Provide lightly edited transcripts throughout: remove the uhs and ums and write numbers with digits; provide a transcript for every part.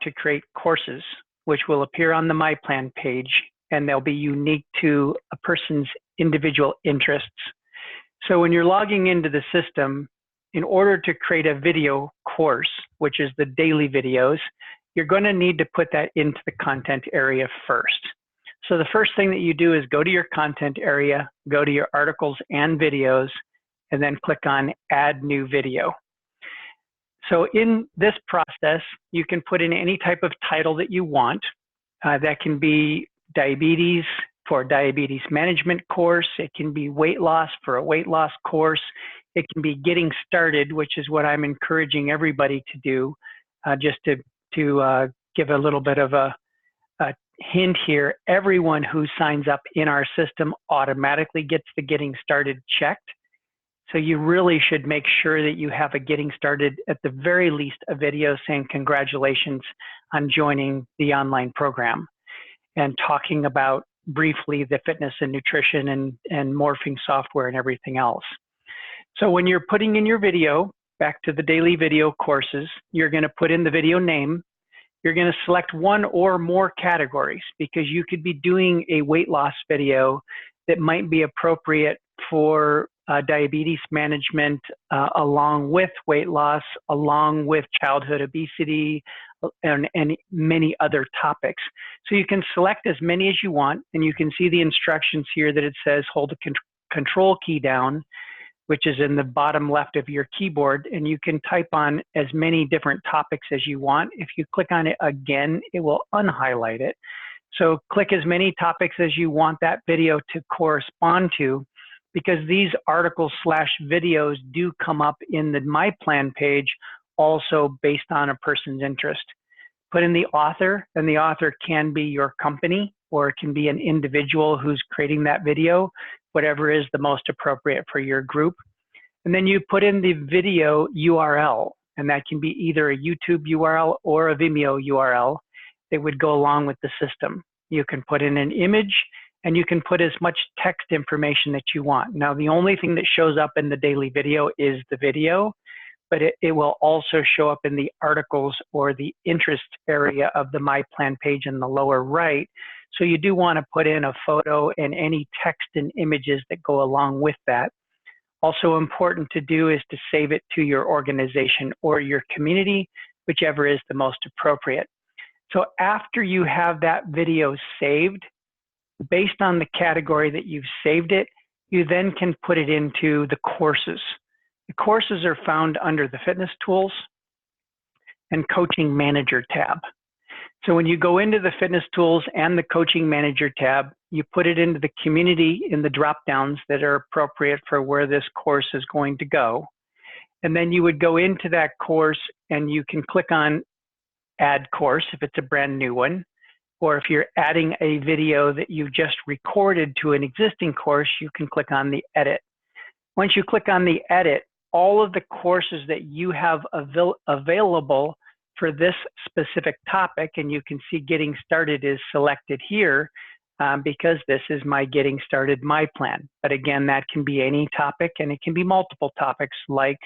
to create courses, which will appear on the My Plan page, and they'll be unique to a person's individual interests. So when you're logging into the system, in order to create a video course, which is the daily videos, you're going to need to put that into the content area first. So the first thing that you do is go to your content area, go to your articles and videos, and then click on Add New Video. So in this process, you can put in any type of title that you want. That can be diabetes for a diabetes management course. It can be weight loss for a weight loss course. It can be getting started, which is what I'm encouraging everybody to do. Just to give a little bit of a hint here, everyone who signs up in our system automatically gets the getting started checked. So you really should make sure that you have a getting started, at the very least, a video saying congratulations on joining the online program, and talking about briefly the fitness and nutrition and morphing software and everything else. So when you're putting in your video, back to the daily video courses, you're going to put in the video name. You're going to select one or more categories, because you could be doing a weight loss video that might be appropriate for diabetes management, along with weight loss, along with childhood obesity, and many other topics. So you can select as many as you want, and you can see the instructions here that it says hold the control key down, which is in the bottom left of your keyboard, and you can type on as many different topics as you want. If you click on it again, it will unhighlight it. So click as many topics as you want that video to correspond to, because these articles / videos do come up in the My Plan page also based on a person's interest. Put in the author, and the author can be your company, or it can be an individual who's creating that video, whatever is the most appropriate for your group. And then you put in the video URL, and that can be either a YouTube URL or a Vimeo URL that would go along with the system. You can put in an image, and you can put as much text information that you want. Now, the only thing that shows up in the daily video is the video, but it will also show up in the articles or the interest area of the My Plan page in the lower right. So you do want to put in a photo and any text and images that go along with that. Also important to do is to save it to your organization or your community, whichever is the most appropriate. So after you have that video saved, based on the category that you've saved it, you then can put it into the courses. The courses are found under the Fitness Tools and Coaching Manager tab. So when you go into the Fitness Tools and the Coaching Manager tab, you put it into the community in the drop downs that are appropriate for where this course is going to go. And then you would go into that course, and you can click on Add Course if it's a brand new one, or if you're adding a video that you just recorded to an existing course, you can click on the Edit. Once you click on the Edit, all of the courses that you have available for this specific topic, and you can see Getting Started is selected here because this is my Getting Started My Plan. But again, that can be any topic, and it can be multiple topics like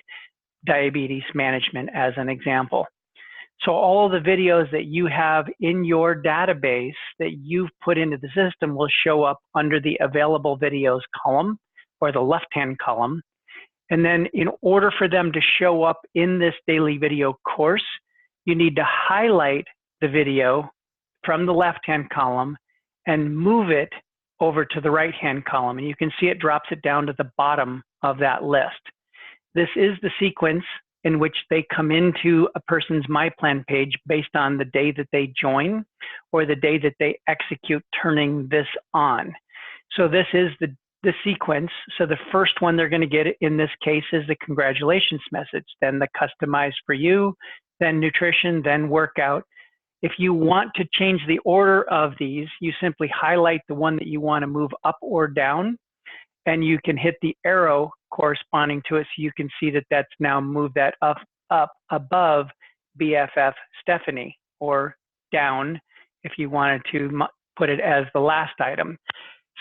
diabetes management as an example. So all of the videos that you have in your database that you've put into the system will show up under the Available Videos column, or the left-hand column. And then in order for them to show up in this daily video course, you need to highlight the video from the left-hand column and move it over to the right-hand column. And you can see it drops it down to the bottom of that list. This is the sequence in which they come into a person's My Plan page based on the day that they join or the day that they execute turning this on. So this is the sequence. So the first one they're going to get in this case is the congratulations message, then the customized for you, then nutrition, then workout. If you want to change the order of these, you simply highlight the one that you want to move up or down, and you can hit the arrow corresponding to it, so you can see that that's now moved that up above BFF Stephanie, or down if you wanted to put it as the last item.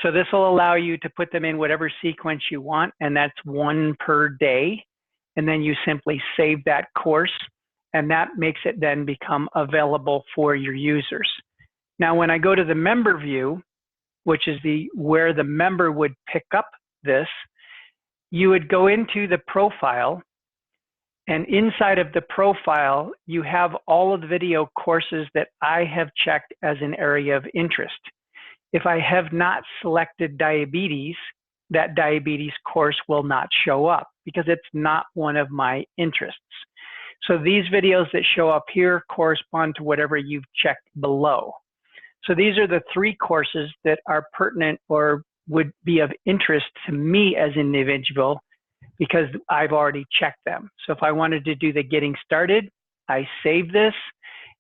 So this will allow you to put them in whatever sequence you want, and that's one per day. And then you simply save that course, and that makes it then become available for your users. Now, when I go to the member view, which is where the member would pick up this, you would go into the profile, and inside of the profile, you have all of the video courses that I have checked as an area of interest. If I have not selected diabetes, that diabetes course will not show up because it's not one of my interests. So these videos that show up here correspond to whatever you've checked below. So these are the 3 courses that are pertinent or would be of interest to me as an individual because I've already checked them. So if I wanted to do the getting started, I save this.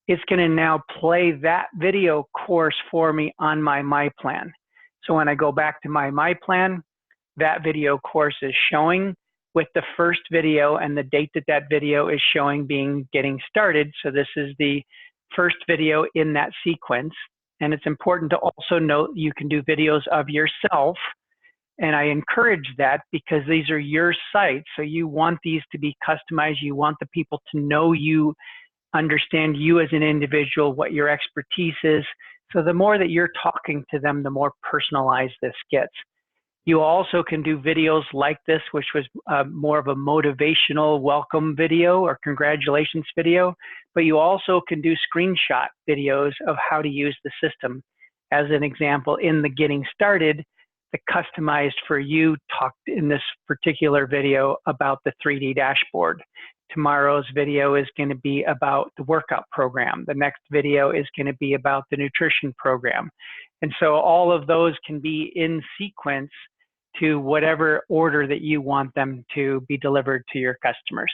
It's going to now play that video course for me on my MyPlan. So when I go back to my MyPlan, that video course is showing with the first video and the date that that video is showing being getting started. So this is the first video in that sequence. And it's important to also note you can do videos of yourself. And I encourage that because these are your sites. So you want these to be customized. You want the people to know you, understand you as an individual, what your expertise is. So the more that you're talking to them, the more personalized this gets. You also can do videos like this, which was more of a motivational welcome video or congratulations video, but you also can do screenshot videos of how to use the system. As an example, in the getting started, the customized for you talked in this particular video about the 3D dashboard. Tomorrow's video is going to be about the workout program. The next video is going to be about the nutrition program. And so all of those can be in sequence to whatever order that you want them to be delivered to your customers.